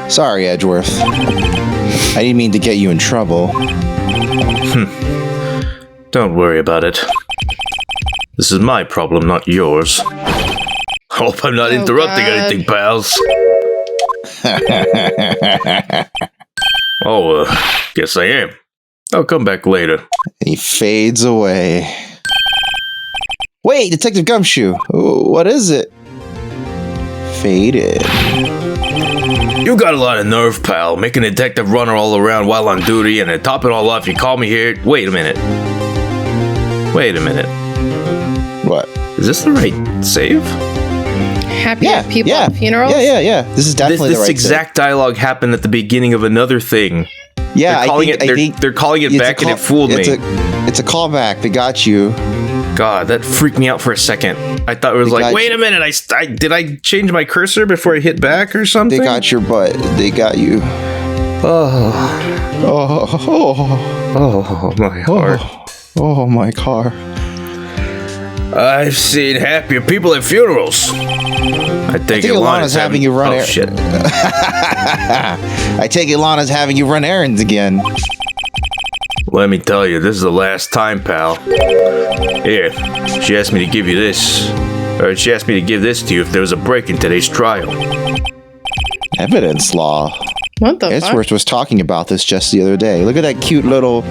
Sorry, Edgeworth. I didn't mean to get you in trouble. Don't worry about it. This is my problem, not yours. Hope I'm not interrupting anything, pals. Guess I am. I'll come back later. He fades away. Wait, Detective Gumshoe. What is it? Faded. You got a lot of nerve, pal. Making a detective runner all around while on duty, and to top it all off, you call me here. Wait a minute. What? Is this the right save? Happy people at funerals? Yeah. This is definitely the right This exact dialogue happened at the beginning of another thing. Yeah, they're calling it back, and it fooled me. It's a callback. They got you. God, that freaked me out for a second. I thought it was like, wait a minute, did I change my cursor before I hit back or something? They got your butt. They got you. Oh, my heart. Oh, my car. I've seen happier people at funerals. I think Ilana's having you run errands. Shit. I take it Ilana's having you run errands again. Let me tell you, this is the last time, pal. Here, she asked me to give you this. Or she asked me to give this to you if there was a break in today's trial. Evidence law. What the fuck? Edgeworth was talking about this just the other day. Look at that cute little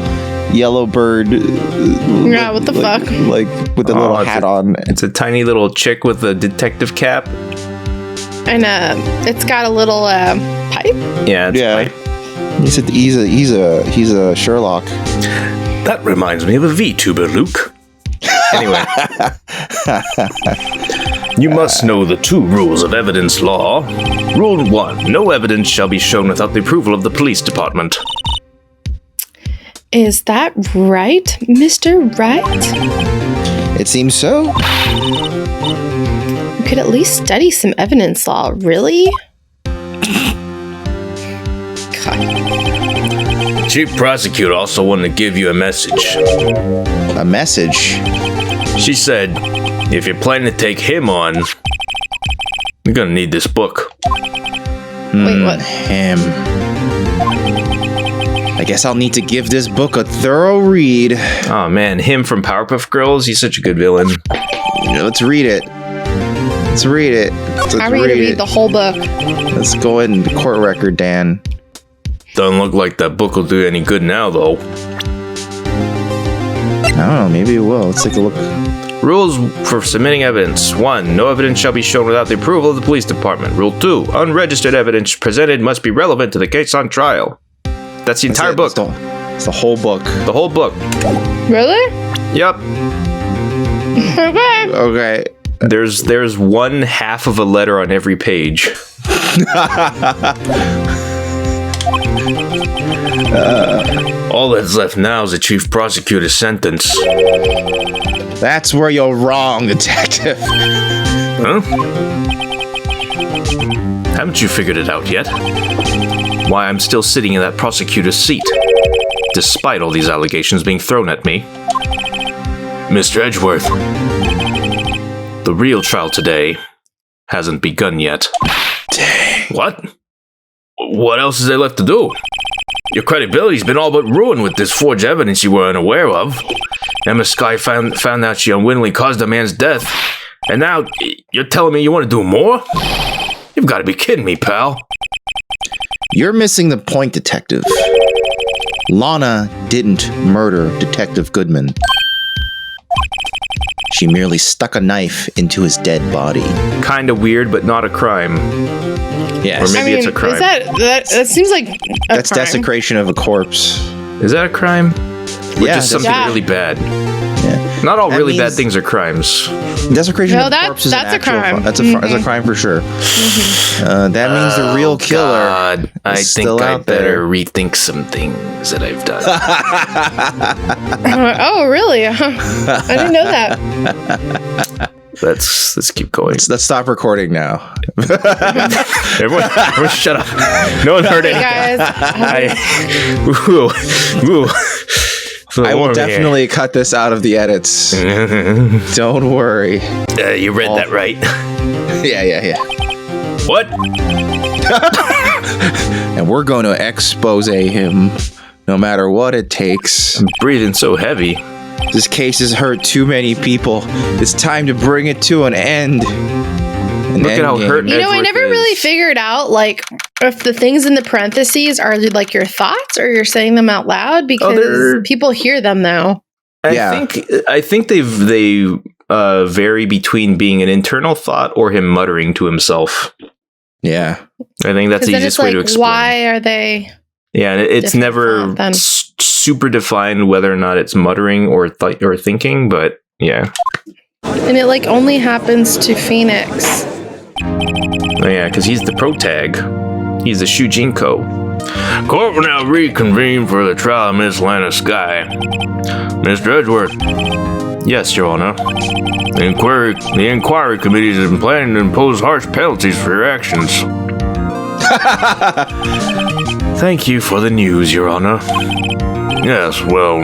yellow bird. Yeah, what the fuck? Like, with the little hat on. It's a tiny little chick with a detective cap. And it's got a little pipe. Yeah, it's pipe. He's a Sherlock. That reminds me of a VTuber, Luke. Anyway. You must know the 2 rules of evidence law. Rule 1. No evidence shall be shown without the approval of the police department. Is that right, Mr. Wright? It seems so. You could at least study some evidence law, really? God. Chief Prosecutor also wanted to give you a message. A message? She said, if you're planning to take him on, you're gonna need this book. Wait, what? Him. I guess I'll need to give this book a thorough read. Oh man, him from Powerpuff Girls, he's such a good villain. Let's read it. Let's read it. How are you to read the whole book? Let's go ahead and court record, Dan. Doesn't look like that book will do any good now, though. I don't know, maybe it will. Let's take a look. Rules for submitting evidence. 1. No evidence shall be shown without the approval of the police department. Rule 2. Unregistered evidence presented must be relevant to the case on trial. That's the entire book. It's the whole book. The whole book. Really? Yep. Okay. There's one half of a letter on every page. All that's left now is the chief prosecutor's sentence. That's where you're wrong, detective. Huh? Haven't you figured it out yet? Why I'm still sitting in that prosecutor's seat, despite all these allegations being thrown at me. Mr. Edgeworth, the real trial today hasn't begun yet. Dang. What? What else is there left to do? Your credibility's been all but ruined with this forged evidence you were unaware of. Emma Skye found out she unwittingly caused a man's death, and now you're telling me you want to do more? You've got to be kidding me, pal. You're missing the point, detective. Lana didn't murder Detective Goodman. She merely stuck a knife into his dead body. Kinda weird, but not a crime. Yes. Or maybe it's a crime. That seems like That's crime. Desecration of a corpse. Is that a crime? Or Yeah, just something really bad? Yeah. Not all That really bad means- things are crimes. Desecration No, of a corpse is that's an a actual crime. That's a crime for sure. That means the real killer. God, I is think still I out better there. rethink some things that I've done. Oh, really? I didn't know that. Let's keep going. Let's stop recording now. Everyone shut up. No one heard it. Hey, guys. I will definitely cut this out of the edits. Don't worry. You read that right. Yeah. What? And we're going to expose him no matter what it takes. I'm breathing so heavy. This case has hurt too many people. It's time to bring it to an end. Look at how hurt You know, I Edgeworth never is. really figured out, like, if the things in the parentheses are, like, your thoughts or you're saying them out loud, because they're- people hear them, though. I think they vary between being an internal thought or him muttering to himself. Yeah. I think that's Because the then it's easiest way like, to explain. why are they... Yeah, and it's different never thought then? super defined whether or not it's muttering or or thinking, but yeah. And it, like, only happens to Phoenix. Oh, yeah, because he's the protag. He's the Shujinko. Court will now reconvene for the trial of Miss Lana Sky. Mr. Edgeworth. Yes, Your Honor. The inquiry committee has been planning to impose harsh penalties for your actions. Thank you for the news, Your Honor. Yes, well,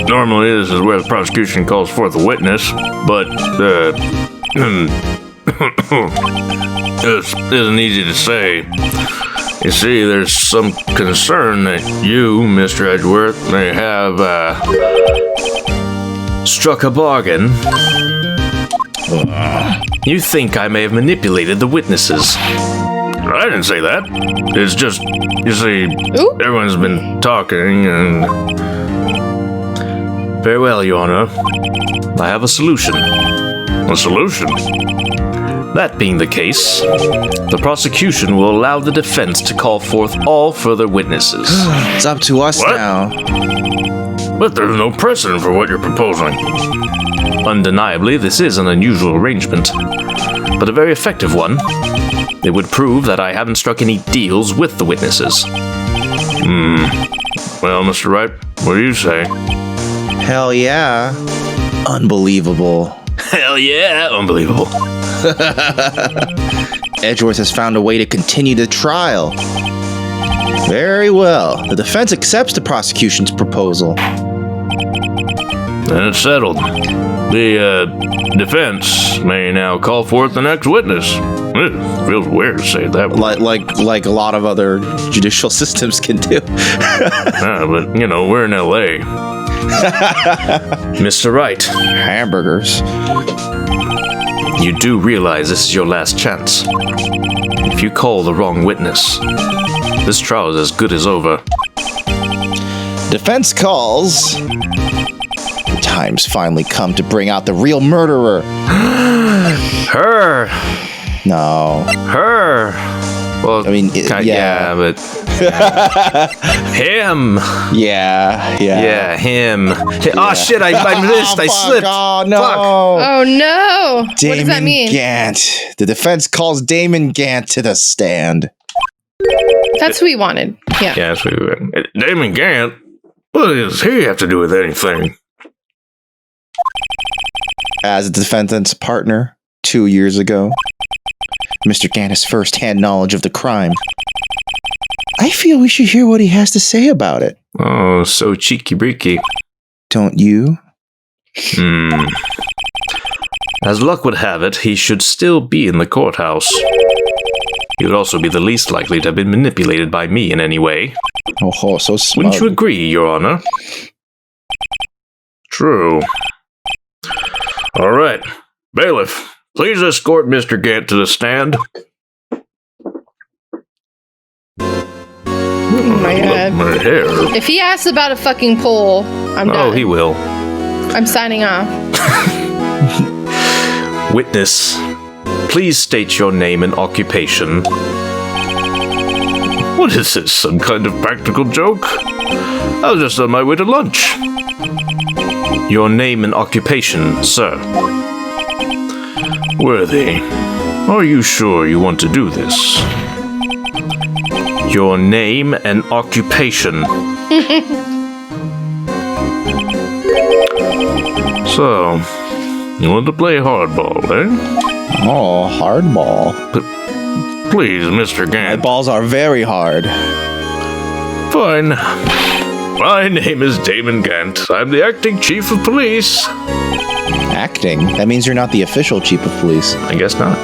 normally this is where the prosecution calls forth a witness, but this isn't easy to say. You see, there's some concern that you, Mr. Edgeworth, may have struck a bargain. You think I may have manipulated the witnesses. I didn't say that. It's just, you see, Ooh. everyone's been talking and... Very well, Your Honor. I have a solution. A solution? That being the case, the prosecution will allow the defense to call forth all further witnesses. It's up to us What? now. But there's no precedent for what you're proposing. Undeniably, this is an unusual arrangement, but a very effective one. It would prove that I haven't struck any deals with the witnesses. Well, Mr. Wright, what do you say? Hell yeah. Unbelievable. Hell yeah, unbelievable. Edgeworth has found a way to continue the trial. Very well. The defense accepts the prosecution's proposal. Then it's settled. The defense may now call forth the next witness. It feels weird to say that. Like a lot of other judicial systems can do. But, you know, we're in L.A. Mr. Wright, Hamburgers. you do realize this is your last chance. If you call the wrong witness, this trial is as good as over. Defense calls. The time's finally come to bring out the real murderer. Her! No. Her! Well, I mean, yeah, but... Him! Yeah. Him. Oh, shit, I missed. I slipped. Oh, no. Fuck. Oh, no. Damon What does that mean? Gant. The defense calls Damon Gant to the stand. That's who we wanted. Yeah. Yeah, that's what we went. Damon Gant? What does he have to do with anything? As a defendant's partner 2 years ago, Mr. Gant has first-hand knowledge of the crime. I feel we should hear what he has to say about it. Oh, so cheeky-breaky. Don't you? As luck would have it, he should still be in the courthouse. He would also be the least likely to have been manipulated by me in any way. Oh, so smug. Wouldn't you agree, Your Honor? True. All right. Bailiff, please escort Mr. Gant to the stand. Oh my God. My hair. If he asks about a fucking poll, I'm done. Oh, he will. I'm signing off. Witness, please state your name and occupation. What is this, some kind of practical joke? I was just on my way to lunch. Your name and occupation, sir. Worthy, are you sure you want to do this? Your name and occupation. So, you want to play hardball, eh? Oh, hardball. Please, Mr. My Gant. balls are very hard. Fine. My name is Damon Gant. I'm the acting chief of police. Acting? That means you're not the official chief of police. I guess not.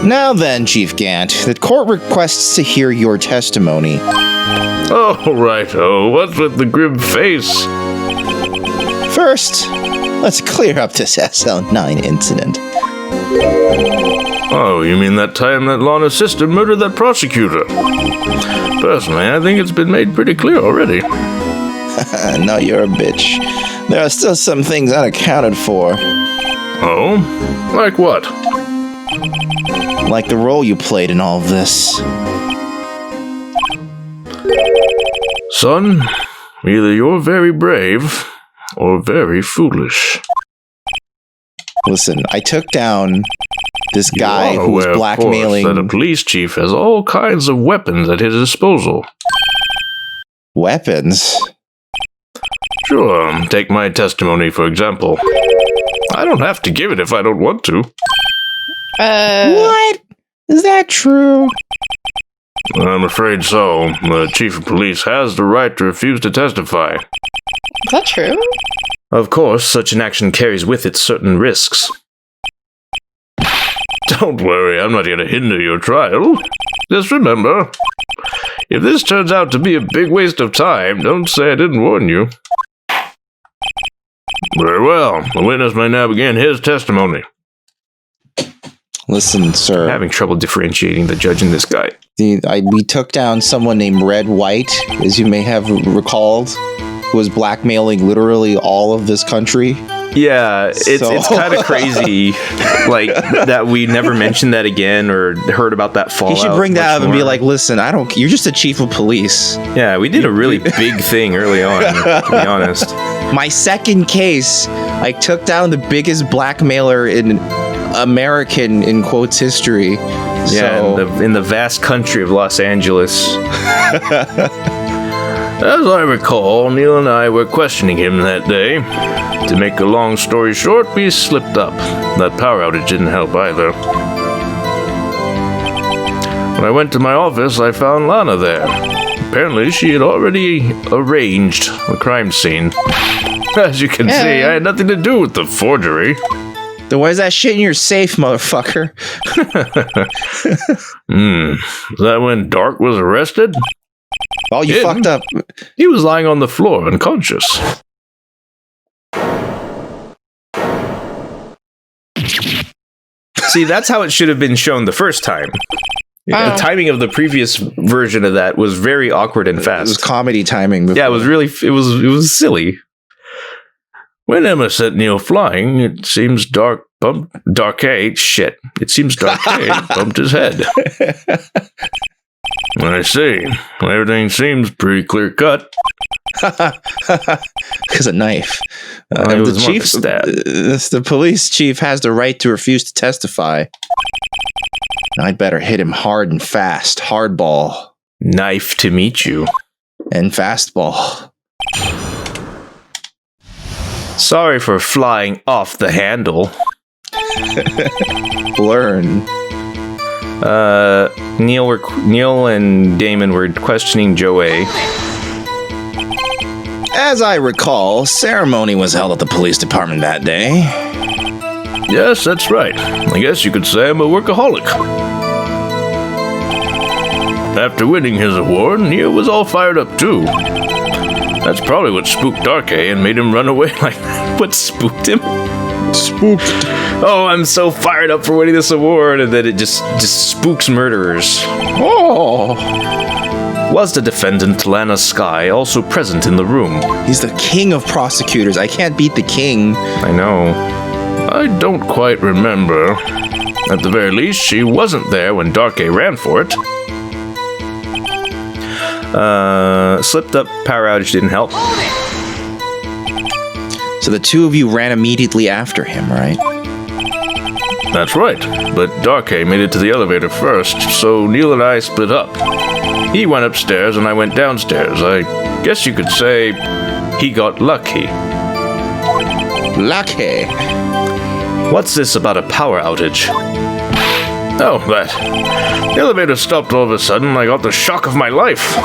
Now then, Chief Gant, the court requests to hear your testimony. Oh, righto. What's with the grim face? First, let's clear up this SL9 incident. Oh, you mean that time that lawn assistant murdered that prosecutor? Personally, I think it's been made pretty clear already. No, you're a bitch. There are still some things unaccounted for. Oh? Like what? Like the role you played in all of this. Son, either you're very brave or very foolish. Listen, I took down this guy who was blackmailing... that a police chief has all kinds of weapons at his disposal. Weapons? Sure, take my testimony for example. I don't have to give it if I don't want to. What? Is that true? I'm afraid so. The chief of police has the right to refuse to testify. Is that true? Of course, such an action carries with it certain risks. Don't worry, I'm not going to hinder your trial. Just remember, if this turns out to be a big waste of time, don't say I didn't warn you. Very well, the witness may now begin his testimony. Listen, sir. I'm having trouble differentiating the judge and this guy. We took down someone named Wright, as you may have recalled, who was blackmailing literally all of this country. Yeah, it's kind of crazy, like, that we never mentioned that again or heard about that fallout. You should bring that up and be more. like, listen, you're just a chief of police. Yeah, we did a really big thing early on, to be honest. My second case, I took down the biggest blackmailer in American, in quotes, history. Yeah, So, in the vast country of Los Angeles. As I recall, Neil and I were questioning him that day. To make a long story short, we slipped up. That power outage didn't help either. When I went to my office, I found Lana there. Apparently, she had already arranged the crime scene. As you can see, I had nothing to do with the forgery. then why is that shit in your safe, motherfucker? Is that when Dark was arrested? Oh, you Yeah. fucked up. He was lying on the floor, unconscious. See, that's how it should have been shown the first time. Wow. The timing of the previous version of that was very awkward and It was fast. comedy timing. Yeah, it was silly. When Emma sent Neil flying, it seems Darkay bumped his head. I see. Everything seems pretty clear cut. Because a knife. It was more of a stab. The police chief has the right to refuse to testify. I'd better hit him hard and fast. Hardball Knife to meet you. and fastball. Sorry for flying off the handle. Learn. Neil and Damon were questioning Joey. As I recall, ceremony was held at the police department that day. Yes, that's right. I guess you could say I'm a workaholic. After winning his award, Neil was all fired up too. That's probably what spooked Darkay and made him run away like that. What spooked him? Spooked. Oh, I'm so fired up for winning this award, and then it just spooks murderers. Oh. Was the defendant, Lana Skye, also present in the room? He's the king of prosecutors. I can't beat the king. I know. I don't quite remember. At the very least, she wasn't there when Darkay ran for it. Slipped up, power outage didn't help. So the two of you ran immediately after him, right? That's right, but Darkay made it to the elevator first, so Neil and I split up. He went upstairs and I went downstairs. I guess you could say he got lucky. Lucky. What's this about a power outage? Oh, that. The elevator stopped all of a sudden and I got the shock of my life.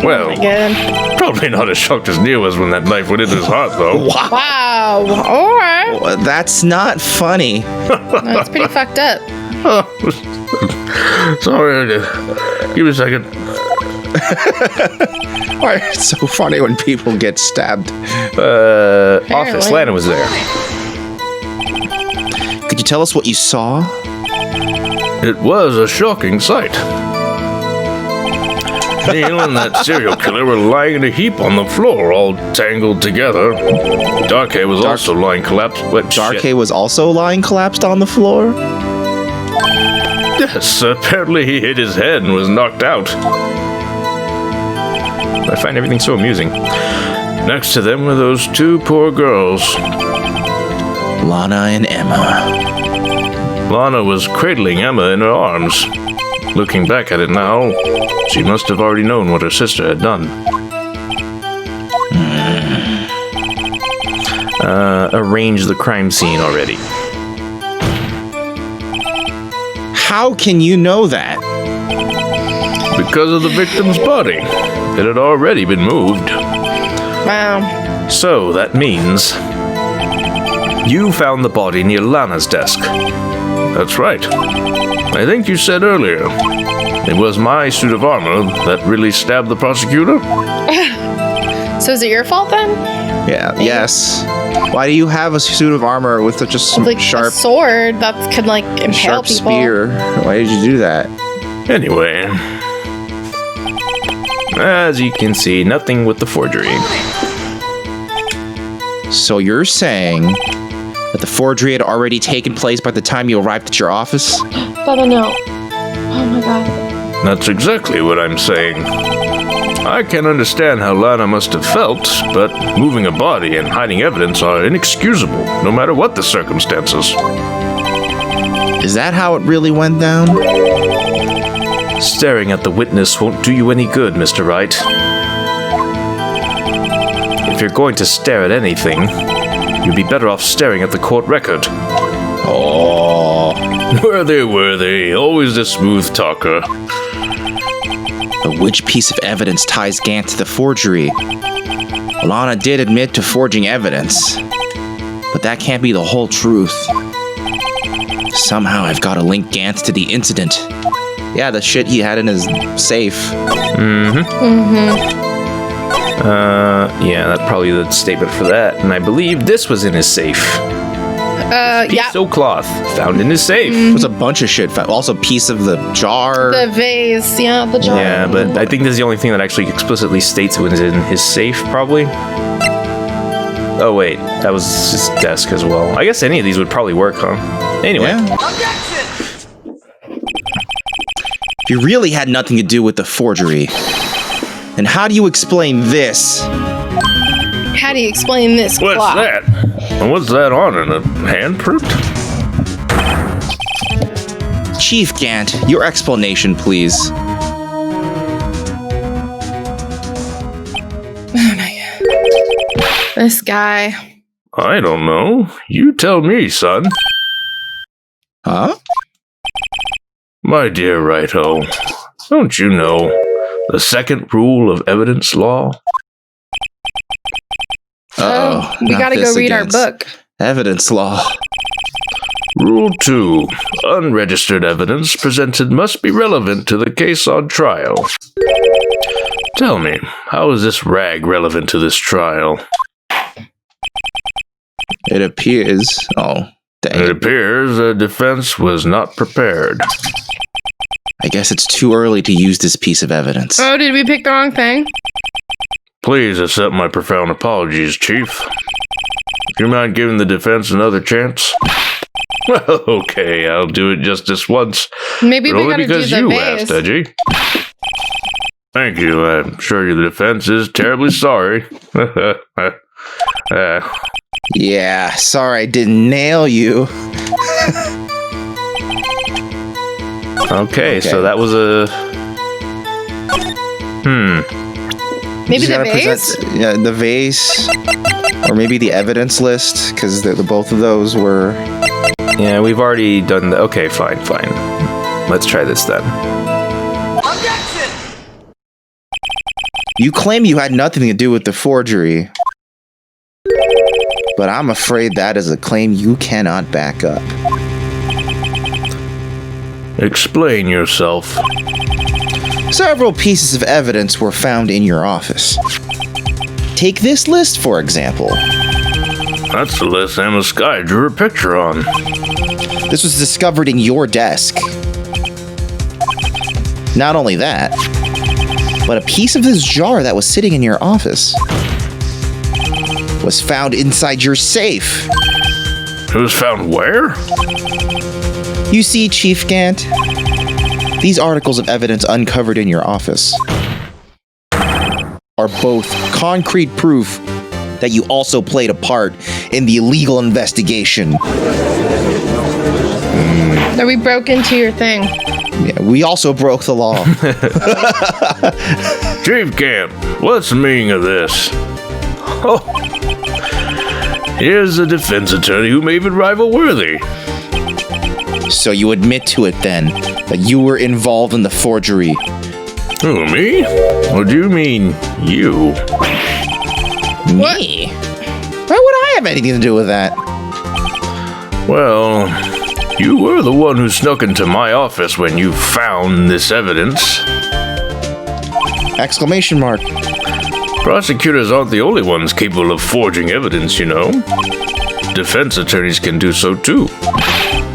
Well, Again. probably not as shocked as Neil was when that knife went into his heart, though. Wow. All right. Well, that's not funny. That's pretty fucked up. Sorry, give me a second. Why it's so funny when people get stabbed. Office, Lana was there. Could you tell us what you saw? It was a shocking sight. Neil and that serial killer were lying in a heap on the floor, all tangled together. Darkhay was also lying collapsed. What Darkhay shit? was also lying collapsed on the floor? Yes, apparently he hit his head and was knocked out. I find everything so amusing. Next to them were those two poor girls. Lana and Emma. Lana was cradling Emma in her arms. Looking back at it now, she must have already known what her sister had done. Arrange the crime scene already. How can you know that? Because of the victim's body. It had already been moved. Wow. So that means you found the body near Lana's desk. That's right. I think you said earlier it was my suit of armor that really stabbed the prosecutor. So is it your fault then? Yeah, yes. Why do you have a suit of armor with such a Like sharp a sword that could like impale sharp people. spear? Why did you do that? Anyway, As you can see, nothing with the forgery. So you're saying that the forgery had already taken place by the time you arrived at your office? Bubba, no. Oh my god. that's exactly what I'm saying. I can understand how Lana must have felt, but moving a body and hiding evidence are inexcusable, no matter what the circumstances. Is that how it really went down? Staring at the witness won't do you any good, Mr. Wright. If you're going to stare at anything, you'd be better off staring at the court record. Oh. Worthy, always the smooth talker. But which piece of evidence ties Gant to the forgery? Lana did admit to forging evidence, but that can't be the whole truth. Somehow I've got to link Gant to the incident. Yeah, the shit he had in his safe. Yeah, that's probably the statement for that. And I believe this was in his safe. Yeah. Piece of cloth found in his safe. There was a bunch of shit. Also, a piece of the jar. The vase, yeah, the jar. Yeah, but I think this is the only thing that actually explicitly states it was in his safe, probably. Oh, wait. That was his desk as well. I guess any of these would probably work, huh? Anyway. Yeah. If you really had nothing to do with the forgery, then how do you explain this? How do you explain this What's clock? that? And what's that on it? A handprint? Chief Gant, your explanation, please. Oh my god. This guy. I don't know. You tell me, son. Huh? My dear Righto, don't you know the second rule of evidence law? Uh-oh. We not gotta this go read our again. book. Evidence law. Rule 2. Unregistered evidence presented must be relevant to the case on trial. Tell me, how is this rag relevant to this trial? It appears. Oh, dang. It appears the defense was not prepared. I guess it's too early to use this piece of evidence. Oh, did we pick the wrong thing? Please accept my profound apologies, Chief. Do you mind giving the defense another chance? Well, okay, I'll do it just this once. Maybe But we only gotta do because the you vase. asked, Edgy. Thank you. I'm sure the defense is terribly sorry. Yeah, sorry I didn't nail you. Okay, so that was a... Maybe Just the gotta vase? yeah, the vase. Or maybe the evidence list, because the both of those were... Yeah, we've already done that. Okay, fine. Let's try this then. You claim you had nothing to do with the forgery. But I'm afraid that is a claim you cannot back up. Explain yourself. Several pieces of evidence were found in your office. Take this list, for example. That's the list Emma Sky drew her picture on. This was discovered in your desk. Not only that, but a piece of this jar that was sitting in your office was found inside your safe. It was found where? You see, Chief Gant, these articles of evidence uncovered in your office are both concrete proof that you also played a part in the illegal investigation. That we broke into your thing. Yeah, we also broke the law. Chief Camp, what's the meaning of this? Oh, here's a defense attorney who may even rival Worthy. So you admit to it then, that you were involved in the forgery. Who, me? What do you mean, you? Me? Why would I have anything to do with that? Well, you were the one who snuck into my office when you found this evidence. Exclamation mark. Prosecutors aren't the only ones capable of forging evidence, you know. Defense attorneys can do so too.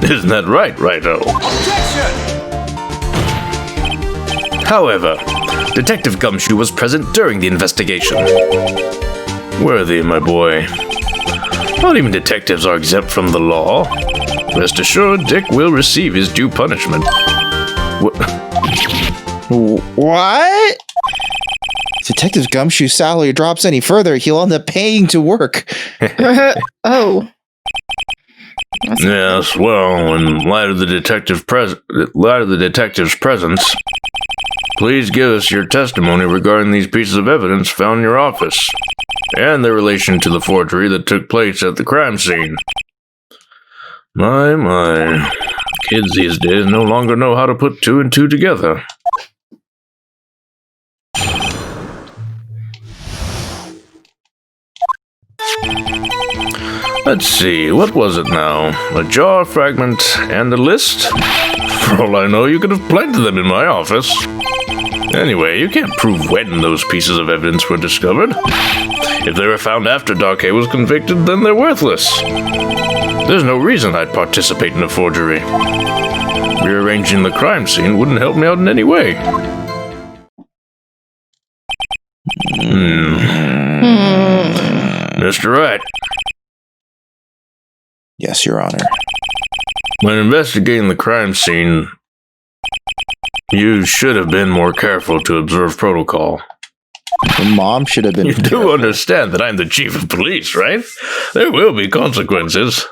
Isn't that right, Righto? However, Detective Gumshoe was present during the investigation. Worthy, my boy. Not even detectives are exempt from the law. Rest assured, Dick will receive his due punishment. What? Detective Gumshoe's salary drops any further, he'll end up paying to work. Oh. Yes, well, in light of the detective's presence, please give us your testimony regarding these pieces of evidence found in your office, and their relation to the forgery that took place at the crime scene. My. Kids these days no longer know how to put two and two together. Let's see, what was it now? A jar fragment and a list? For all I know, you could have planted them in my office. Anyway, you can't prove when those pieces of evidence were discovered. If they were found after Darkay was convicted, then they're worthless. There's no reason I'd participate in a forgery. Rearranging the crime scene wouldn't help me out in any way. Mr. Wright. Yes, Your Honor. When investigating the crime scene, you should have been more careful to observe protocol. The mom should have been. You do understand that I'm the chief of police, right? There will be consequences.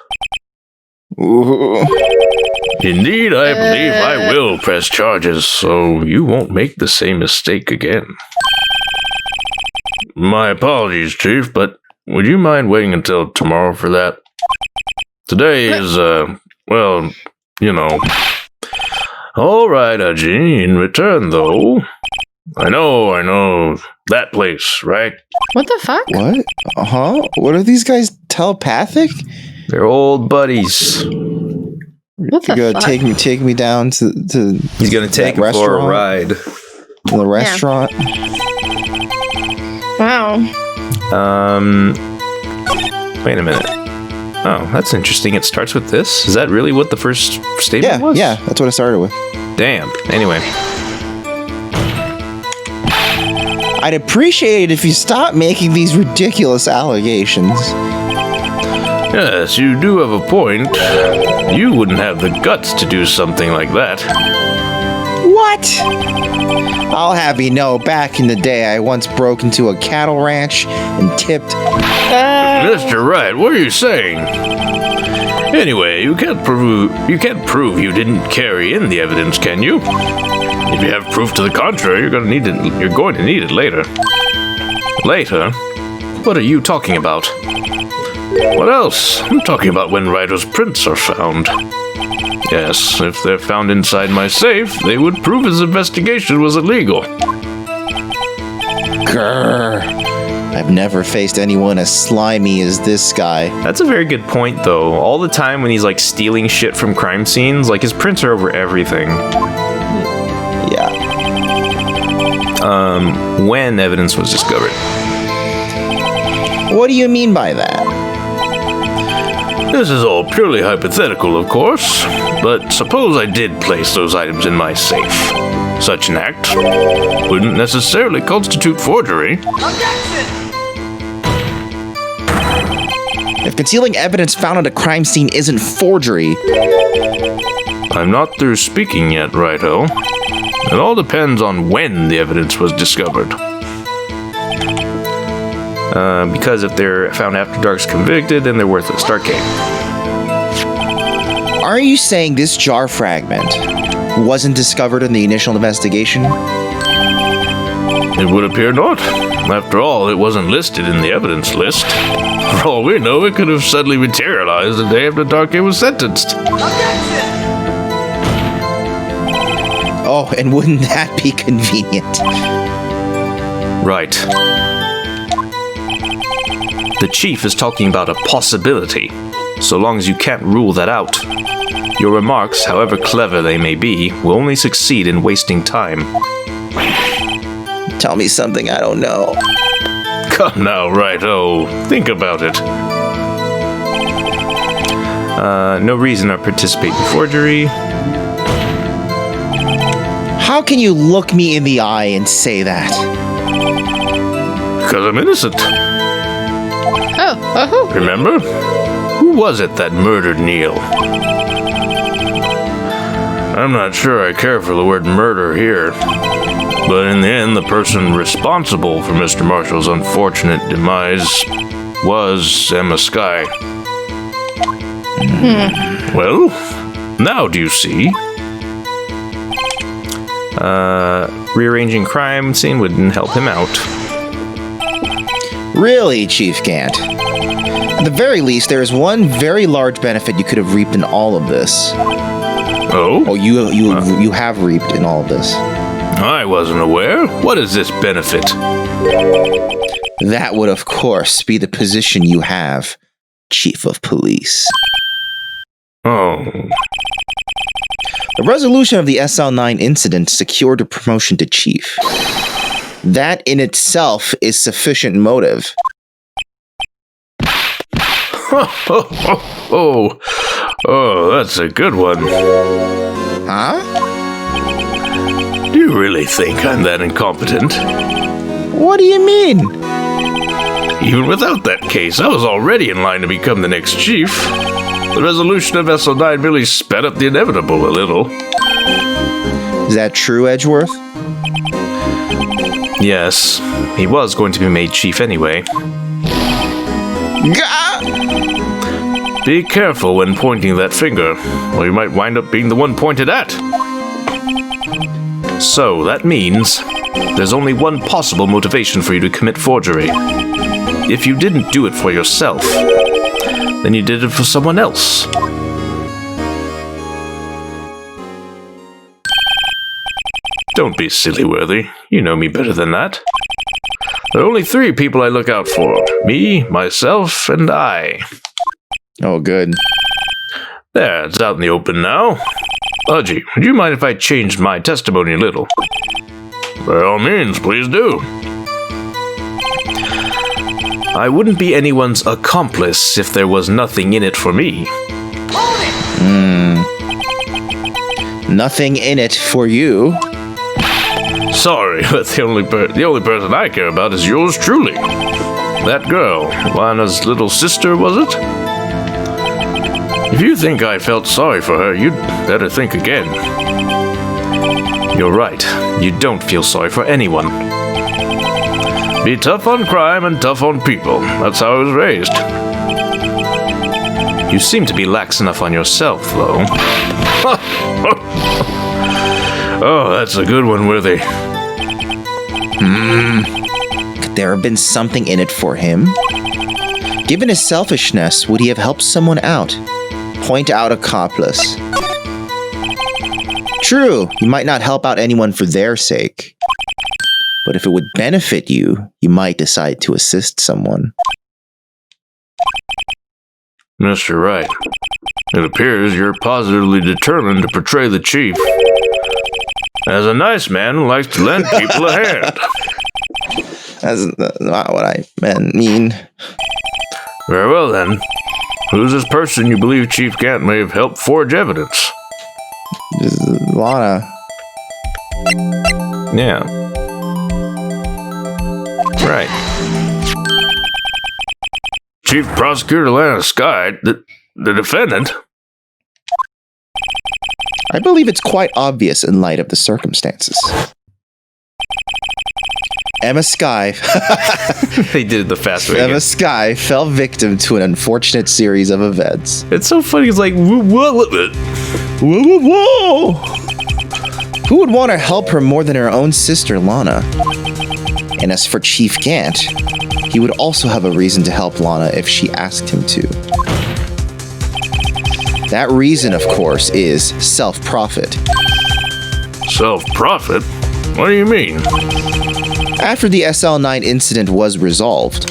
Ooh. Indeed, I believe I will press charges, so you won't make the same mistake again. My apologies, Chief, but would you mind waiting until tomorrow for that? Today is, well, you know. All right, Aji, in return, though. I know, that place, right? What the fuck? What? Uh-huh. What are these guys, telepathic? They're old buddies. What the You're fuck? gonna take me down to He's gonna take him for a ride. to the restaurant. Wow. Wait a minute. Oh, that's interesting. It starts with this? Is that really what the first statement was? Yeah, that's what I started with. Damn. Anyway. I'd appreciate it if you stopped making these ridiculous allegations. Yes, you do have a point. You wouldn't have the guts to do something like that. What? I'll have you know, back in the day, I once broke into a cattle ranch and tipped. Mr. Wright, what are you saying? Anyway, you can't prove you didn't carry in the evidence, can you? If you have proof to the contrary, you're going to need it later. Later? What are you talking about? What else? I'm talking about when Ryder's prints are found. Yes, if they're found inside my safe, they would prove his investigation was illegal. Grrr. I've never faced anyone as slimy as this guy. That's a very good point, though. All the time when he's like stealing shit from crime scenes, like his prints are over everything. Yeah. When evidence was discovered. What do you mean by that? This is all purely hypothetical, of course, but suppose I did place those items in my safe. Such an act wouldn't necessarily constitute forgery. If concealing evidence found at a crime scene isn't forgery... I'm not through speaking yet, Righto. It all depends on when the evidence was discovered. Because if they're found after Dark's convicted, then they're worthless. Dark game. Are you saying this jar fragment wasn't discovered in the initial investigation? It would appear not. After all, it wasn't listed in the evidence list. For all we know, it could have suddenly materialized the day after Darkey was sentenced. Oh, and wouldn't that be convenient? Right. The chief is talking about a possibility, so long as you can't rule that out. Your remarks, however clever they may be, will only succeed in wasting time. Tell me something I don't know. Come now, Righto. Think about it. No reason to participate in forgery. How can you look me in the eye and say that? Because I'm innocent. Oh. Remember? Who was it that murdered Neil? I'm not sure I care for the word murder here. But in the end, the person responsible for Mr. Marshall's unfortunate demise was Emma Skye. Well, now do you see? Rearranging crime scene wouldn't help him out. Really, Chief Gant? At the very least, there is one very large benefit you could have reaped in all of this. Oh? You have reaped in all of this. I wasn't aware. What is this benefit? That would, of course, be the position you have, Chief of Police. Oh. The resolution of the SL9 incident secured a promotion to Chief. That in itself is sufficient motive. Oh, that's a good one. Huh? Do you really think I'm that incompetent? What do you mean? Even without that case, I was already in line to become the next chief. The resolution of SL9 really sped up the inevitable a little. Is that true, Edgeworth? Yes, he was going to be made chief anyway. Gah! Be careful when pointing that finger, or you might wind up being the one pointed at. So, that means there's only one possible motivation for you to commit forgery. If you didn't do it for yourself, then you did it for someone else. Don't be silly, Worthy. You know me better than that. There are only 3 people I look out for. Me, myself, and I. Oh, good. There, it's out in the open now. Pudgy, would you mind if I changed my testimony a little? By all means, please do. I wouldn't be anyone's accomplice if there was nothing in it for me. Nothing in it for you. Sorry, but the only person I care about is yours truly. That girl, Lana's little sister, was it? If you think I felt sorry for her, you'd better think again. You're right. You don't feel sorry for anyone. Be tough on crime and tough on people. That's how I was raised. You seem to be lax enough on yourself, though. Oh, that's a good one, Worthy. Could there have been something in it for him? Given his selfishness, would he have helped someone out? Point out accomplice. True, he might not help out anyone for their sake. But if it would benefit you, you might decide to assist someone. Mr. Wright, it appears you're positively determined to portray the chief as a nice man who likes to lend people a hand. That's not what I mean. Very well then. Who's this person you believe Chief Gant may have helped forge evidence? This is Lana. Yeah. Right. Chief Prosecutor Lana Sky, the defendant? I believe it's quite obvious in light of the circumstances. Emma Sky. They did it the fast way. Emma Sky fell victim to an unfortunate series of events. It's so funny. It's like, Whoa! Who would want to help her more than her own sister, Lana? And as for Chief Gant, he would also have a reason to help Lana if she asked him to. That reason, of course, is self-profit. Self-profit? What do you mean? After the SL9 incident was resolved,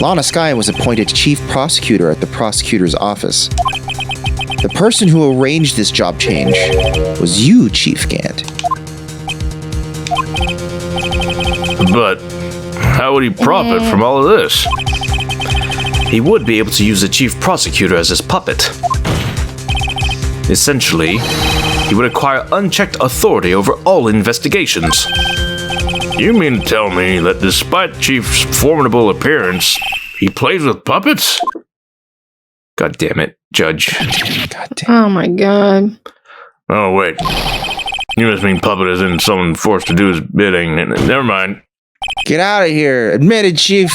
Lana Sky was appointed chief prosecutor at the prosecutor's office. The person who arranged this job change was you, Chief Gant. But how would he profit from all of this? he would be able to use the chief prosecutor as his puppet. Essentially, he would acquire unchecked authority over all investigations. You mean to tell me that despite Chief's formidable appearance, he plays with puppets? God damn it, Judge. God damn. Oh my god. Oh, wait. You must mean puppet as in someone forced to do his bidding. Never mind. Get out of here. Admit it, Chief.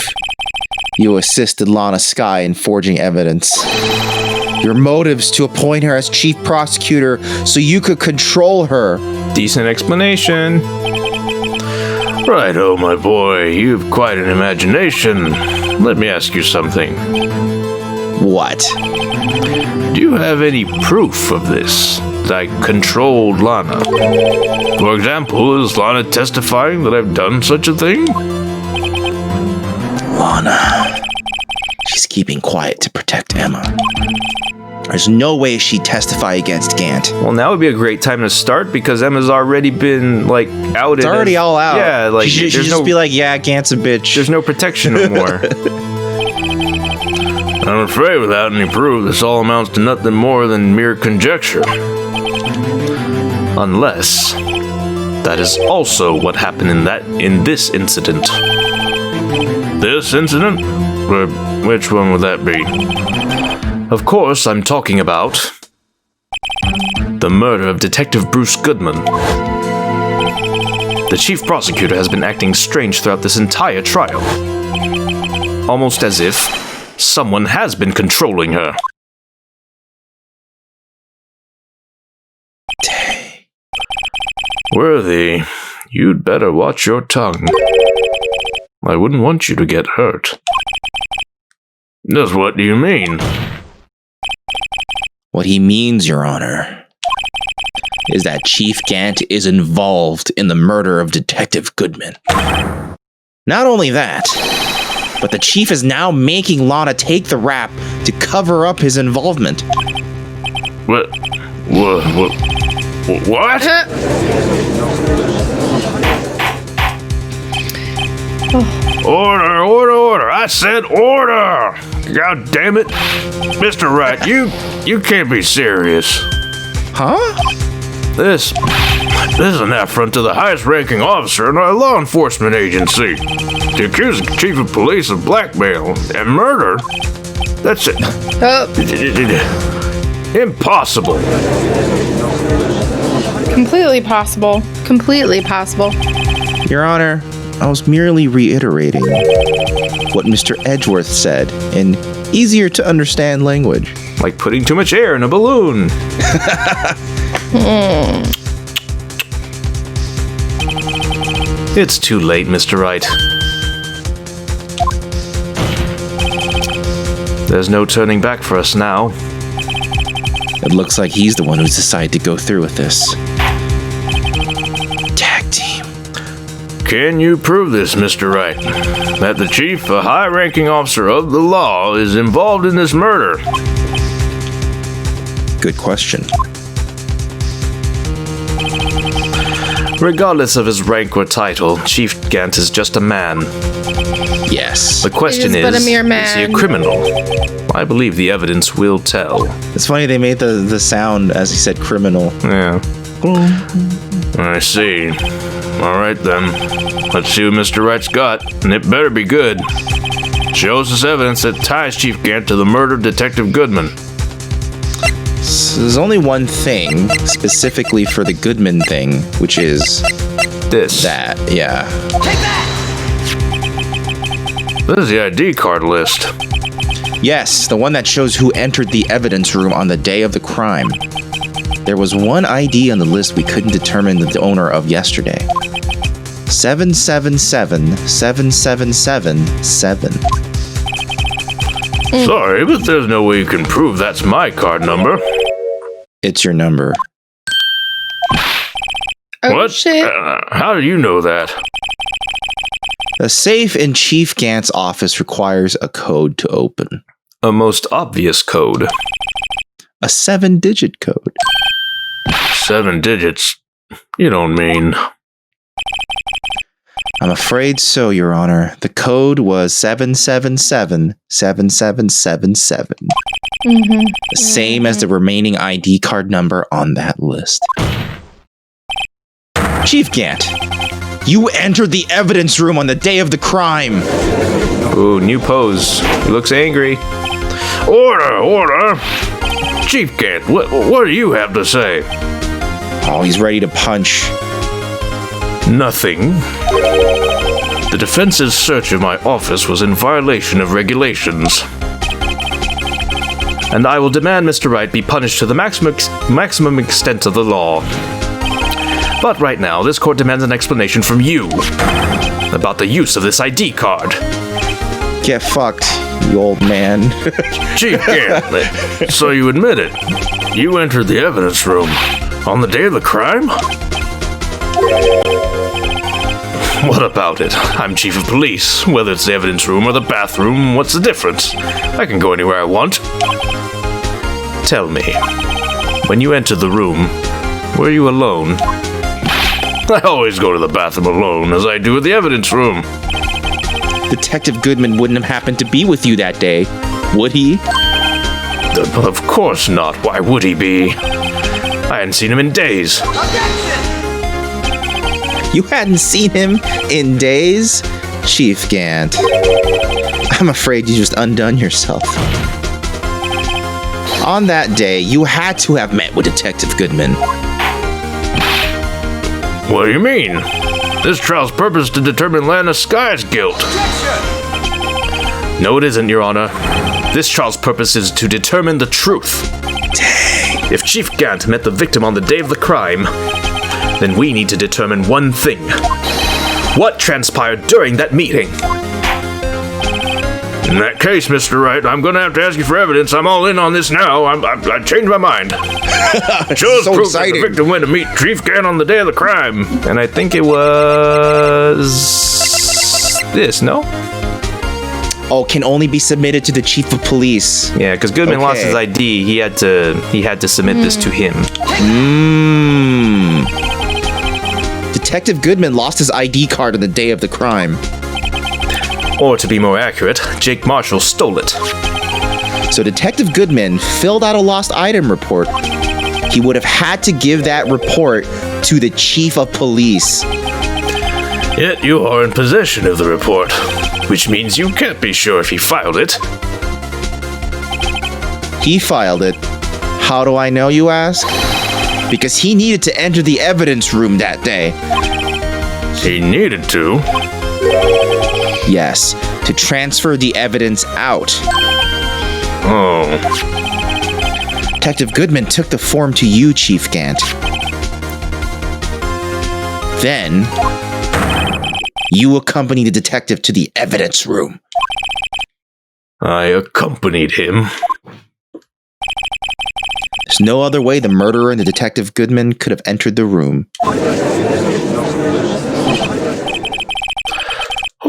You assisted Lana Sky in forging evidence. Your motives to appoint her as chief prosecutor so you could control her. Decent explanation. Right, oh my boy, you've quite an imagination. Let me ask you something. What? Do you have any proof of this? That I controlled Lana? For example, is Lana testifying that I've done such a thing? Lana. She's keeping quiet to protect Emma. There's no way she'd testify against Gant. Well, now would be a great time to start because Emma's already been, like, outed. It's already all out. Yeah, like, she should just be like, yeah, Gant's a bitch. There's no protection no more. I'm afraid without any proof, this all amounts to nothing more than mere conjecture. Unless that is also what happened in this incident. This incident? Which one would that be? Of course, I'm talking about the murder of Detective Bruce Goodman. The chief prosecutor has been acting strange throughout this entire trial. Almost as if someone has been controlling her. Worthy, you'd better watch your tongue. I wouldn't want you to get hurt. Just what do you mean? What he means, Your Honor, is that Chief Gant is involved in the murder of Detective Goodman. Not only that, but the Chief is now making Lana take the rap to cover up his involvement. What? Order! I said order! God damn it. Mr. Wright, you can't be serious. Huh? This is an affront to the highest ranking officer in our law enforcement agency. To accuse the chief of police of blackmail and murder? That's it. Impossible. Completely possible. Completely possible. Your Honor, I was merely reiterating what Mr. Edgeworth said in easier to understand language. Like putting too much air in a balloon. It's too late, Mr. Wright. There's no turning back for us now. It looks like he's the one who's decided to go through with this. Tag team. Can you prove this, Mr. Wright? That the chief, a high-ranking officer of the law, is involved in this murder? Good question. Regardless of his rank or title, Chief Gant is just a man. Yes. The question He is but a mere is he a man. criminal? I believe the evidence will tell. It's funny they made the sound as he said criminal. Yeah. I see. All right, then. Let's see what Mr. Wright's got, and it better be good. Shows us evidence that ties Chief Gant to the murder of Detective Goodman. So there's only one thing specifically for the Goodman thing, which is This. that. Yeah. This is the ID card list. Yes, the one that shows who entered the evidence room on the day of the crime. There was one ID on the list we couldn't determine the owner of yesterday. 7777777. Sorry, but there's no way you can prove that's my card number. It's your number. Oh, What? shit. How do you know that? A safe in Chief Gant's office requires a code to open. A most obvious code. A 7-digit code. 7 digits. You don't mean... I'm afraid so, Your Honor. The code was 7777777. Mm-hmm. The same as the remaining ID card number on that list. Chief Gant, you entered the evidence room on the day of the crime. Ooh, new pose. He looks angry. Order! Chief Gant, what do you have to say? Oh, he's ready to punch. Nothing. The defense's search of my office was in violation of regulations. And I will demand Mr. Wright be punished to the maximum extent of the law. But right now, this court demands an explanation from you about the use of this ID card. Get fucked, you old man. Chief Gant, so you admit it. You entered the evidence room on the day of the crime? What about it? I'm chief of police. Whether it's the evidence room or the bathroom, what's the difference? I can go anywhere I want. Tell me, when you entered the room, were you alone? I always go to the bathroom alone, as I do at the evidence room. Detective Goodman wouldn't have happened to be with you that day, would he? Of course not. Why would he be? I hadn't seen him in days. You hadn't seen him in days? Chief Gant, I'm afraid you just undone yourself. On that day, you had to have met with Detective Goodman. What do you mean? This trial's purpose is to determine Lana Sky's guilt. No, it isn't, Your Honor. This trial's purpose is to determine the truth. Dang. If Chief Gant met the victim on the day of the crime, then we need to determine one thing. What transpired during that meeting? In that case, Mr. Wright, I'm gonna have to ask you for evidence. I'm all in on this now. I changed my mind. Shows So proof exciting. that the victim went to meet Chief Gant on the day of the crime. And I think it was this, no? Oh, can only be submitted to the chief of police. Yeah, because Goodman lost Okay. his ID. He had to submit this to him. Detective Goodman lost his ID card on the day of the crime. Or to be more accurate, Jake Marshall stole it. So Detective Goodman filled out a lost item report. He would have had to give that report to the chief of police. Yet you are in possession of the report, which means you can't be sure if he filed it. He filed it. How do I know, you ask? Because he needed to enter the evidence room that day. He needed to. Yes, to transfer the evidence out. Oh. Detective Goodman took the form to you, Chief Gant. Then, you accompanied the detective to the evidence room. I accompanied him. There's no other way the murderer and the Detective Goodman could have entered the room.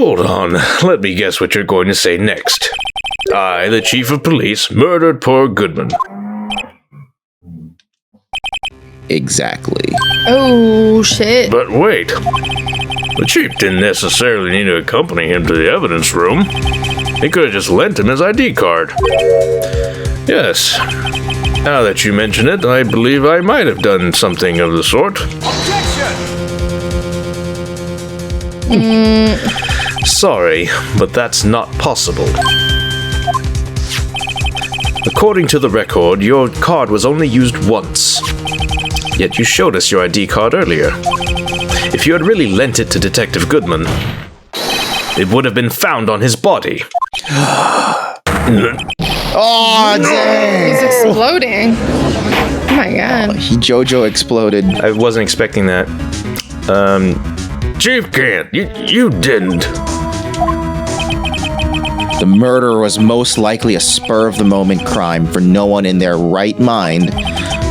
Hold on, let me guess what you're going to say next. I, the chief of police, murdered poor Goodman. Exactly. Oh, shit. But wait, the chief didn't necessarily need to accompany him to the evidence room. He could have just lent him his ID card. Yes, now that you mention it, I believe I might have done something of the sort. Sorry, but that's not possible. According to the record, your card was only used once. Yet you showed us your ID card earlier. If you had really lent it to Detective Goodman, it would have been found on his body. Oh, dang! He's exploding. Oh my god. Jojo exploded. I wasn't expecting that. Chief Gant, you didn't. The murder was most likely a spur-of-the-moment crime, for no one in their right mind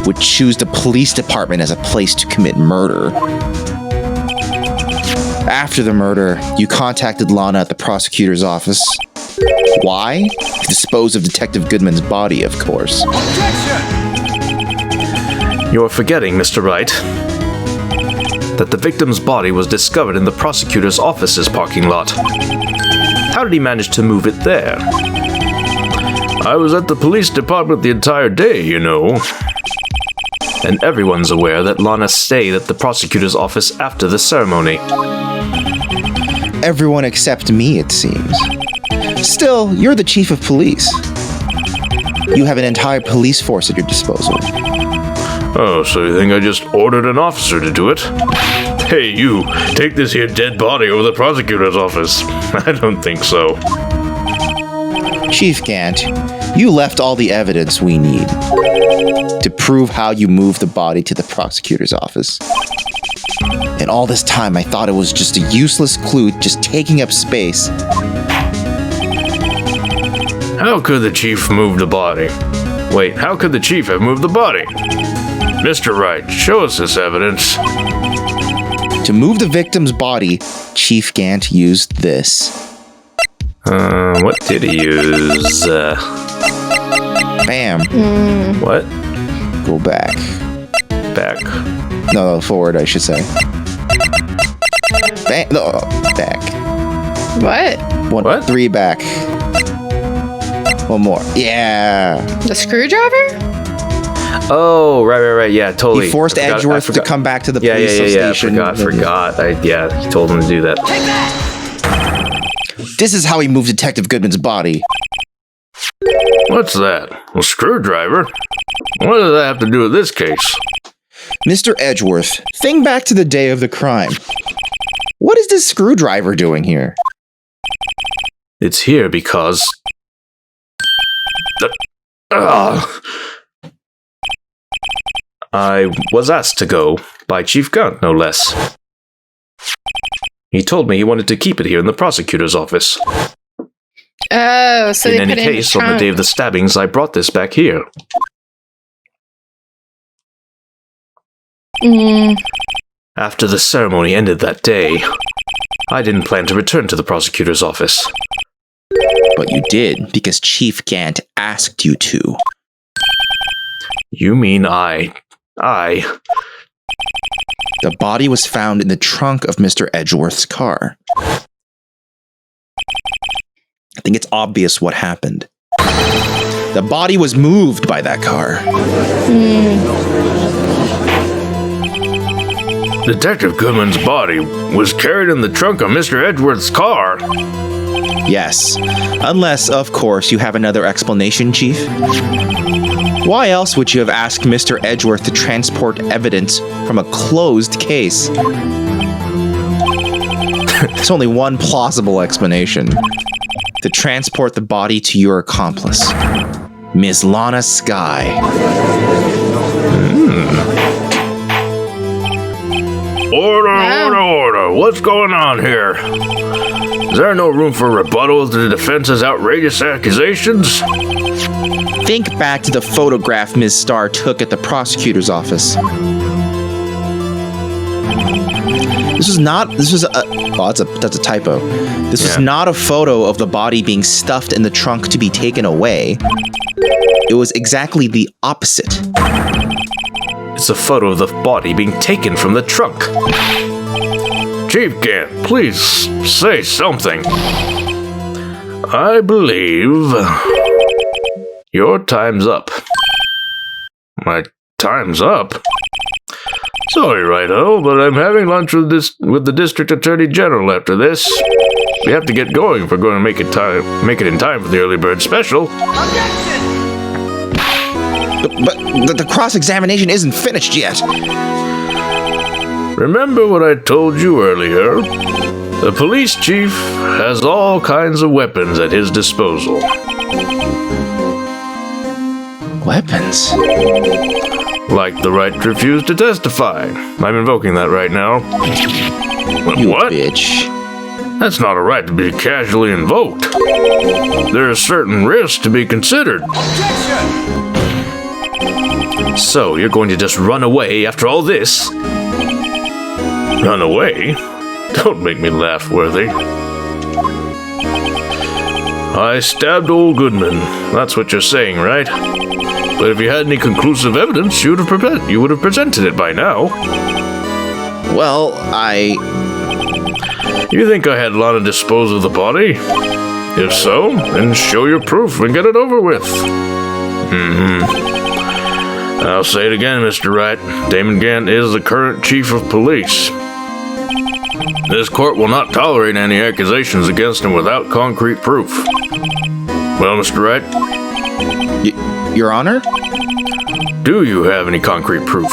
would choose the police department as a place to commit murder. After the murder, you contacted Lana at the prosecutor's office. Why? To dispose of Detective Goodman's body, of course. You're forgetting, Mr. Wright, that the victim's body was discovered in the prosecutor's office's parking lot. How did he manage to move it there? I was at the police department the entire day, you know. And everyone's aware that Lana stayed at the prosecutor's office after the ceremony. Everyone except me, it seems. Still, you're the chief of police. You have an entire police force at your disposal. Oh, so you think I just ordered an officer to do it? Hey, you, take this here dead body over the prosecutor's office. I don't think so. Chief Gant, you left all the evidence we need to prove how you moved the body to the prosecutor's office. And all this time, I thought it was just a useless clue just taking up space. How could the chief move the body? Wait, how could the chief have moved the body? Mr. Wright, show us this evidence. To move the victim's body, Chief Gant used this. What did he use? Bam. What? Go back. Back. No, forward, I should say. Bam. No, back. What? What? 3 back. One more. Yeah. The screwdriver? Oh, right. Yeah, totally. He forced Edgeworth to come back to the police station. Forgot. He told him to do that. This is how he moved Detective Goodman's body. What's that? A screwdriver? What does that have to do with this case? Mr. Edgeworth, think back to the day of the crime. What is this screwdriver doing here? It's here because... I was asked to go by Chief Gant, no less. He told me he wanted to keep it here in the prosecutor's office. Oh, so in they any put it in case, his on the trunk. day of the stabbings, I brought this back here. After the ceremony ended that day, I didn't plan to return to the prosecutor's office. But you did, because Chief Gant asked you to. You mean I... The body was found in the trunk of Mr. Edgeworth's car. I think it's obvious what happened. The body was moved by that car. Detective Goodman's body was carried in the trunk of Mr. Edgeworth's car. Yes. Unless, of course, you have another explanation, Chief. Why else would you have asked Mr. Edgeworth to transport evidence from a closed case? There's only one plausible explanation. To transport the body to your accomplice, Ms. Lana Skye. Order! What's going on here? Is there no room for rebuttal to the defense's outrageous accusations? Think back to the photograph Ms. Starr took at the prosecutor's office. That's a typo. This was not a photo of the body being stuffed in the trunk to be taken away. It was exactly the opposite. It's a photo of the body being taken from the trunk. Chief Gant, please say something. I believe your time's up. My time's up? Sorry, Wright-o, but I'm having lunch with the District Attorney General after this. We have to get going if we're going to make it in time for the early bird special. But the cross-examination isn't finished yet. Remember what I told you earlier? The police chief has all kinds of weapons at his disposal. Weapons? Like the right to refuse to testify. I'm invoking that right now. You What? bitch. That's not a right to be casually invoked. There are certain risks to be considered. So, you're going to just run away after all this? Run away? Don't make me laugh, Worthy. I stabbed old Goodman. That's what you're saying, right? But if you had any conclusive evidence, you would have presented it by now. Well, You think I had Lana dispose of the body? If so, then show your proof and get it over with. I'll say it again, Mr. Wright. Damon Gant is the current chief of police. This court will not tolerate any accusations against him without concrete proof. Well, Mr. Wright? Your Honor? Do you have any concrete proof?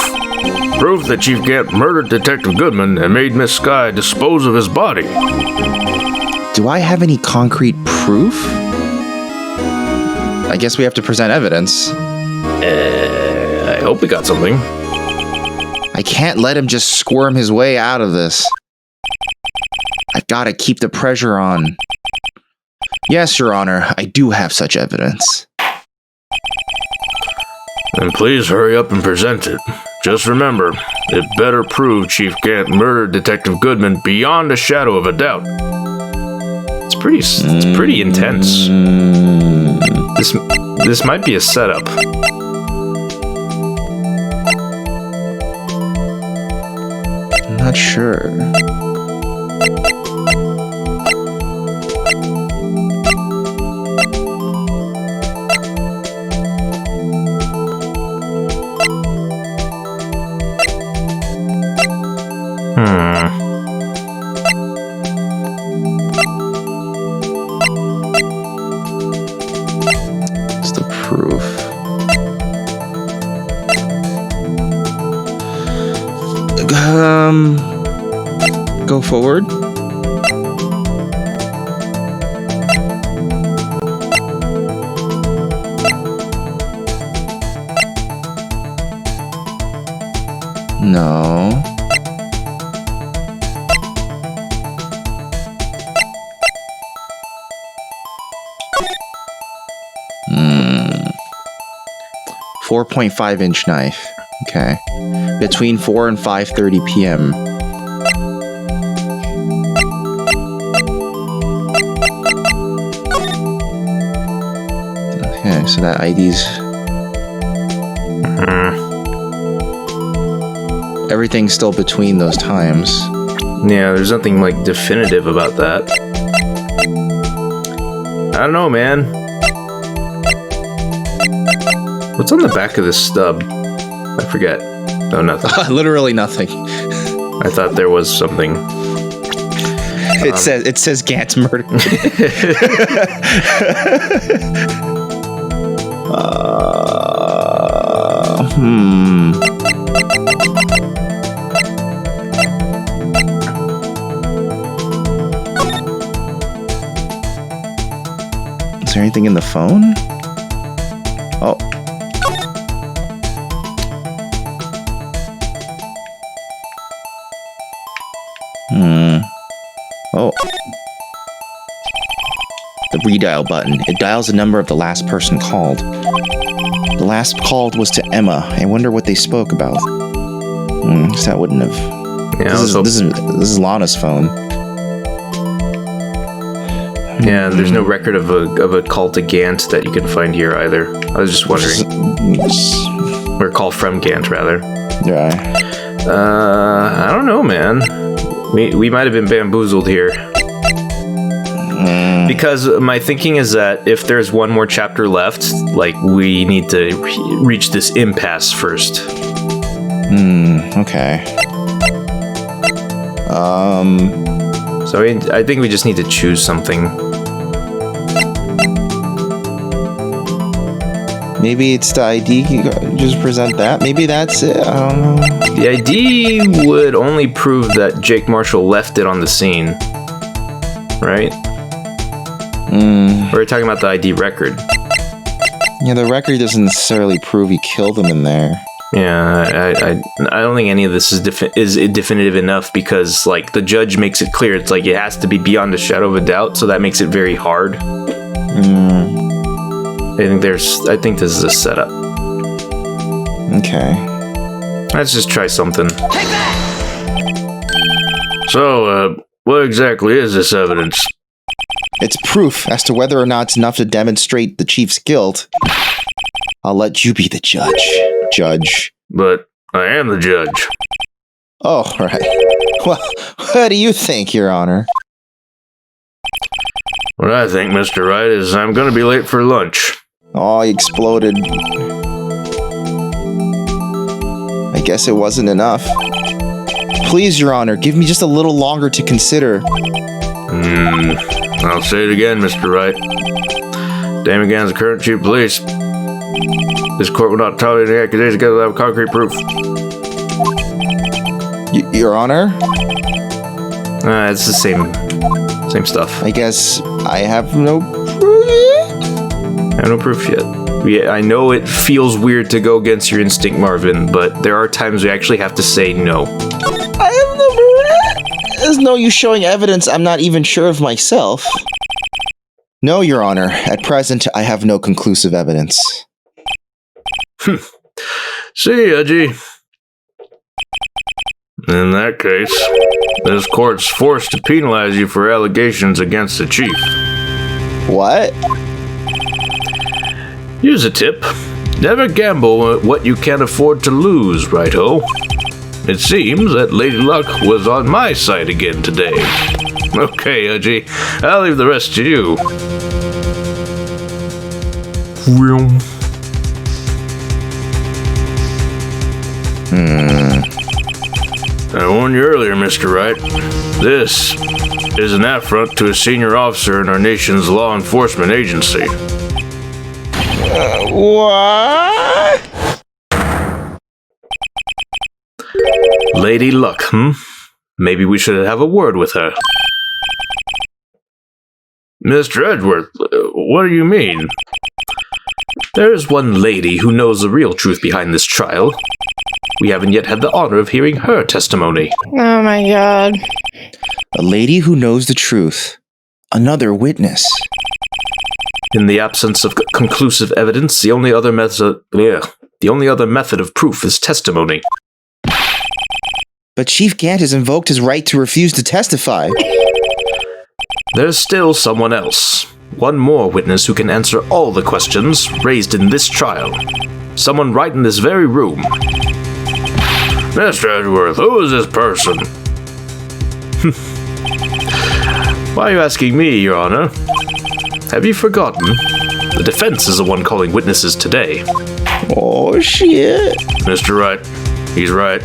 Proof that Chief Gant murdered Detective Goodman and made Miss Skye dispose of his body. Do I have any concrete proof? I guess we have to present evidence. I hope we got something. I can't let him just squirm his way out of this. I've got to keep the pressure on. Yes, Your Honor, I do have such evidence. Then please hurry up and present it. Just remember, it better prove Chief Gant murdered Detective Goodman beyond a shadow of a doubt. It's pretty intense. This might be a setup. I'm not sure. What's the proof? Go forward. No. Hmm. 4.5-inch knife. Okay. Between 4 and 5:30 p.m. Okay, so that ID's... Everything's still between those times. Yeah, there's nothing like definitive about that. I don't know, man. What's on the back of this stub? I forget. Oh, nothing. Literally nothing. I thought there was something. It says Gant's murder. Is there anything in the phone? Oh. Oh. The redial button. It dials the number of the last person called. The last called was to Emma. I wonder what they spoke about. So that wouldn't have Yeah, This is Lana's phone. Yeah, there's no record of a call to Gant that you can find here either. I was just wondering. Or call from Gant, rather. Yeah. I don't know, man. We might have been bamboozled here. Because my thinking is that if there's one more chapter left, like, we need to reach this impasse first. Okay. So I think we just need to choose something. Maybe it's the ID. You just present that. Maybe that's it. I don't know. The ID would only prove that Jake Marshall left it on the scene. Right? We're talking about the ID record. Yeah, the record doesn't necessarily prove he killed him in there. Yeah, I don't think any of this is definitive enough because, like, the judge makes it clear. It's like it has to be beyond a shadow of a doubt, so that makes it very hard. I think this is a setup. Okay. Let's just try something. So, what exactly is this evidence? It's proof as to whether or not it's enough to demonstrate the chief's guilt. I'll let you be the judge. But I am the judge. Oh, right. Well, what do you think, Your Honor? What I think, Mr. Wright, is I'm gonna be late for lunch. Oh, he exploded. I guess it wasn't enough. Please, Your Honor, give me just a little longer to consider. I'll say it again, Mr. Wright. Dan McGann's the current chief of police. This court will not tolerate any accusations against without concrete proof. Your Honor? It's the same stuff. I guess I have no proof yet? I have no proof yet. I know it feels weird to go against your instinct, Marvin, but there are times we actually have to say no. I have no proof. There's no use showing evidence I'm not even sure of myself. No, Your Honor. At present, I have no conclusive evidence. See, Edgy. In that case, this court's forced to penalize you for allegations against the chief. What? Here's a tip. Never gamble what you can't afford to lose, righto? It seems that Lady Luck was on my side again today. Okay, Edgy. I'll leave the rest to you. I warned you earlier, Mr. Wright. This is an affront to a senior officer in our nation's law enforcement agency. What? Lady Luck, Maybe we should have a word with her. Mr. Edgeworth, what do you mean? There is one lady who knows the real truth behind this trial. We haven't yet had the honor of hearing her testimony. Oh my god. A lady who knows the truth. Another witness. In the absence of conclusive evidence, the only other method of proof is testimony. But Chief Gant has invoked his right to refuse to testify. There's still someone else. One more witness who can answer all the questions raised in this trial. Someone right in this very room. Mr. Edgeworth, who is this person? Why are you asking me, Your Honor? Have you forgotten? The defense is the one calling witnesses today. Oh, shit. Mr. Wright, he's right.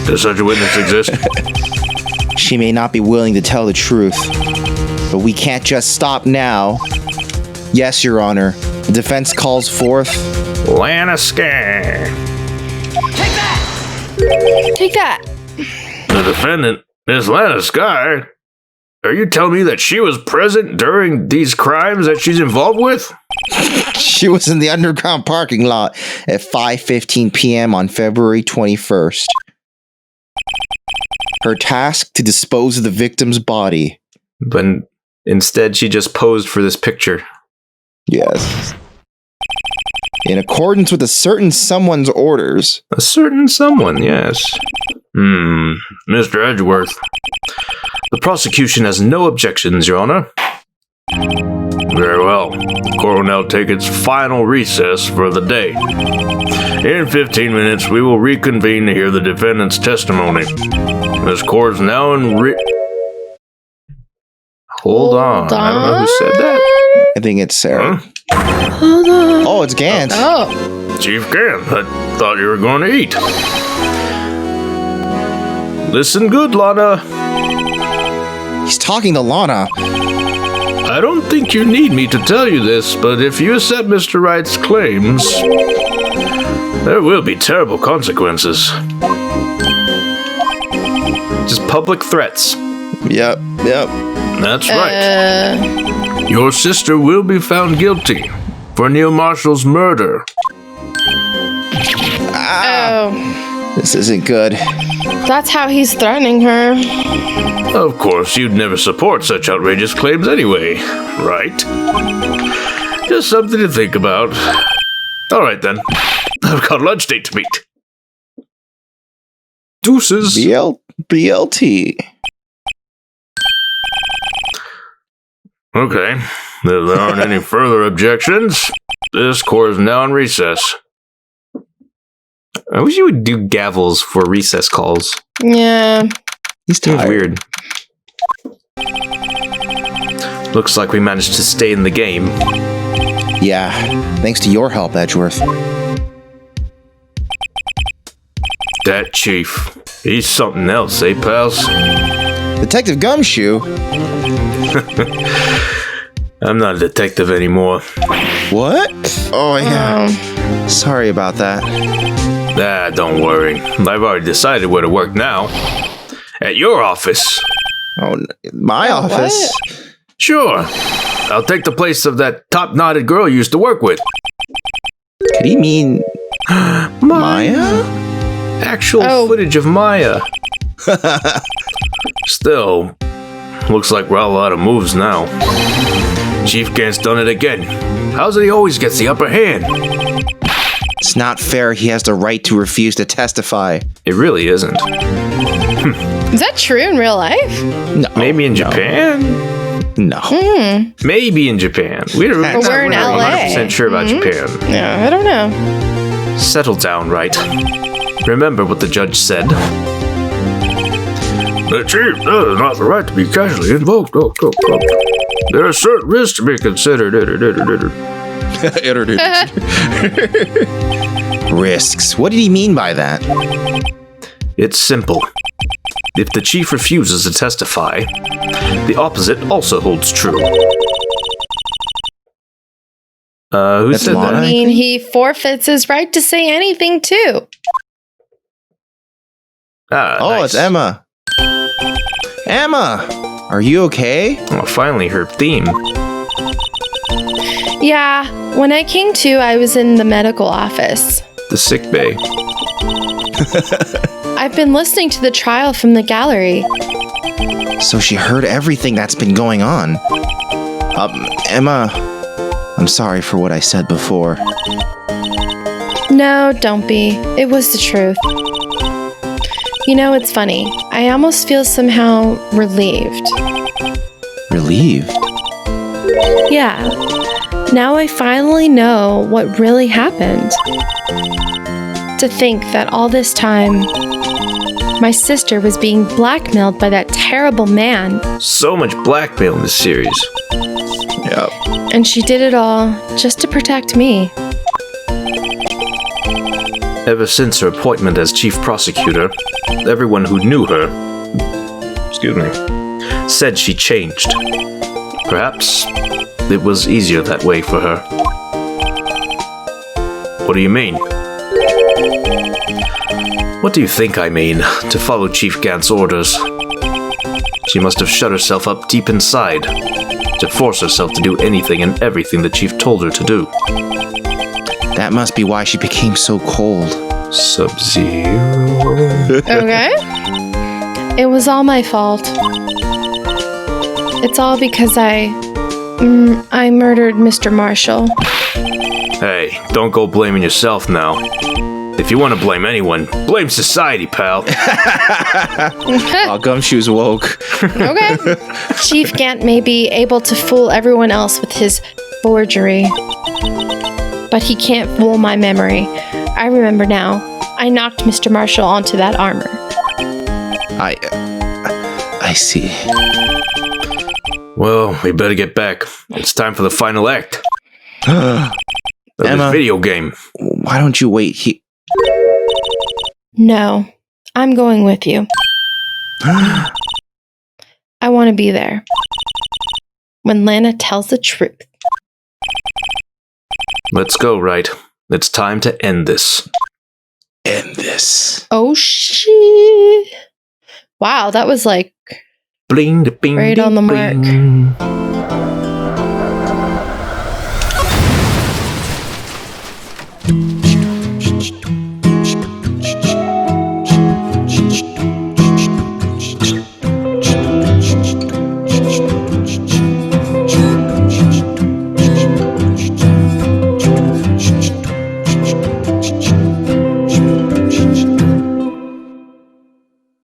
Does such a witness exist? She may not be willing to tell the truth, but we can't just stop now. Yes, Your Honor. The defense calls forth... Lana Skye. Take that. The defendant, Miss Lana Skye. Are you telling me that she was present during these crimes that she's involved with? She was in the underground parking lot at 5:15 p.m. on February 21st. Her task to dispose of the victim's body. But instead, she just posed for this picture. Yes. In accordance with a certain someone's orders. A certain someone, yes. Mr. Edgeworth. The prosecution has no objections, Your Honor. Very well. The court will now take its final recess for the day. In 15 minutes, we will reconvene to hear the defendant's testimony. This court is now in Hold on. I don't know who said that. I think it's Sara. Huh? Hold on. Oh, it's Gant. Oh. Chief Gant, I thought you were going to eat. Listen good, Lana. He's talking to Lana. I don't think you need me to tell you this, but if you accept Mr. Wright's claims, there will be terrible consequences. Just public threats. Yep. That's right. Your sister will be found guilty for Neil Marshall's murder. Oh. This isn't good. That's how he's threatening her. Of course, you'd never support such outrageous claims anyway, right? Just something to think about. All right, then. I've got a lunch date to meet. Deuces. BLT. Okay. If there aren't any further objections, this court is now in recess. I wish you would do gavels for recess calls. Yeah. He's Seems tired. weird. Looks like we managed to stay in the game. Yeah. Thanks to your help, Edgeworth. That chief. He's something else, eh, pals? Detective Gumshoe? I'm not a detective anymore. What? Oh, yeah. Sorry about that. Ah, don't worry. I've already decided where to work now. At your office. Oh, my office? Sure. I'll take the place of that top-knotted girl you used to work with. Did he mean Maya? Actual footage of Maya. Still, looks like we're all out of moves now. Chief Gant's done it again. How's it he always gets the upper hand? It's not fair he has the right to refuse to testify. It really isn't. Is that true in real life? No. Maybe in Japan? No. Maybe in Japan. We're We're in not LA. 100% sure about Japan. Yeah, I don't know. Settle down, Wright. Remember what the judge said. The chief does not the right to be casually invoked. There are certain risks to be considered. Risks. What did he mean by that? It's simple. If the chief refuses to testify, the opposite also holds true. Who That's said Lana. I that? mean, he forfeits his right to say anything, too. Oh, Nice. it's Emma. Emma! Are you okay? Oh, finally, her theme. Yeah, when I came to, I was in the medical office. The sick bay. I've been listening to the trial from the gallery. So she heard everything that's been going on. Emma, I'm sorry for what I said before. No, don't be. It was the truth. You know, it's funny. I almost feel somehow relieved. Relieved? Yeah. Now I finally know what really happened. To think that all this time, my sister was being blackmailed by that terrible man, So much blackmail in this series. Yep. and she did it all just to protect me. Ever since her appointment as chief prosecutor, everyone who knew her, said she changed. Perhaps it was easier that way for her. What do you mean? What do you think I mean, to follow Chief Gant's orders? She must have shut herself up deep inside, to force herself to do anything and everything the Chief told her to do. That must be why she became so cold. Sub-Zero. Okay? It was all my fault. It's all because I murdered Mr. Marshall. Hey, don't go blaming yourself now. If you want to blame anyone, blame society, pal. Oh, Gumshoe's woke. Okay. Chief Gant may be able to fool everyone else with his forgery, but he can't fool my memory. I remember now. I knocked Mr. Marshall onto that armor. I see. Well, we better get back. It's time for the final act. Of Emma, this video game. why don't you wait here? No, I'm going with you. I want to be there. When Lana tells the truth. Let's go, Wright. It's time to end this. End this. Oh, shit. Wow, that was like Bling, bing, right ding, on the mark. bing.